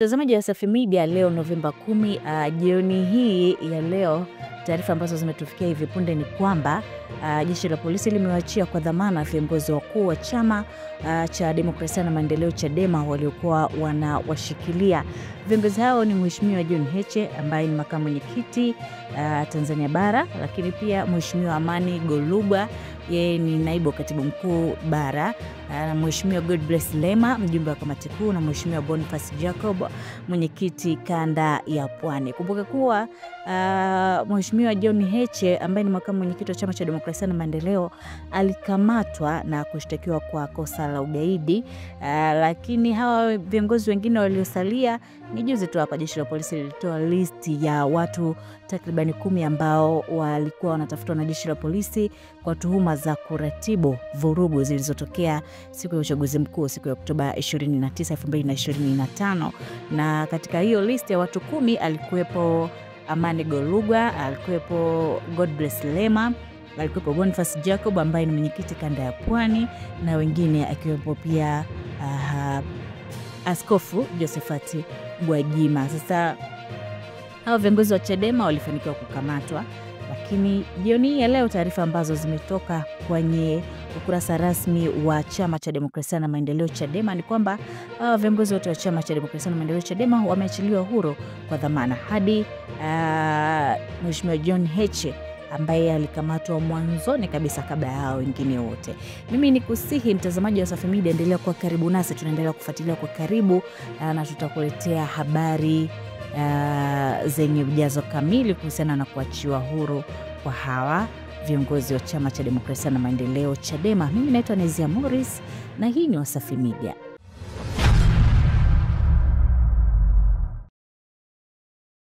Mtazamaji wa Wasafi Media, leo Novemba 10, jioni hii ya leo, taarifa ambazo zimetufikia hivi punde ni kwamba jeshi la polisi limewaachia kwa dhamana viongozi wakuu wa chama cha Demokrasia na Maendeleo Chadema waliokuwa wanawashikilia. Viongozi hao ni Mheshimiwa John Heche ambaye ni makamu mwenyekiti Tanzania Bara, lakini pia Mheshimiwa Amani Golugwa, yeye ni naibu katibu mkuu bara, na Mheshimiwa Godbless Lema, mjumbe wa kamati kuu, na Mheshimiwa Boniface Jacob, mwenyekiti kanda ya Pwani. Kumbuka kuwa Mheshimiwa John Heche ambaye ni makamu mwenyekiti wa chama cha Demokrasia na Maendeleo alikamatwa na kushtakiwa kwa kosa la ugaidi, lakini hawa viongozi wengine waliosalia, ni juzi tu hapa jeshi la polisi lilitoa listi ya watu takribani 10 ambao walikuwa wanatafutwa na jeshi la polisi kwa tuhuma za kuratibu vurugu zilizotokea siku ya uchaguzi mkuu siku ya Oktoba 29, 2025. Na katika hiyo listi ya watu 10 alikuwepo Amani Golugwa, alikuwepo Godbless Lema, alikuwepo Boniface Jacob ambaye ni mwenyekiti kanda ya Pwani, na wengine akiwepo pia Askofu Josephati Gwajima. Sasa hao viongozi wa Chadema walifanikiwa kukamatwa, lakini jioni ya leo taarifa ambazo zimetoka kwenye ukurasa rasmi wa chama cha Demokrasia na Maendeleo Chadema ni kwamba viongozi wote wa chama cha Demokrasia na Maendeleo Chadema wameachiliwa huru kwa dhamana hadi Mheshimiwa John Heche ambaye alikamatwa mwanzoni kabisa kabla ya hao wengine wote. Mimi nikusihi mtazamaji wa Wasafi Media, endelea kuwa karibu nasi, tunaendelea kufuatilia kwa karibu na tutakuletea habari zenye ujazo kamili kuhusiana na kuachiwa huru kwa hawa viongozi wa chama cha Demokrasia na Maendeleo Chadema. Mimi naitwa Nezia Morris na hii ni Wasafi Media.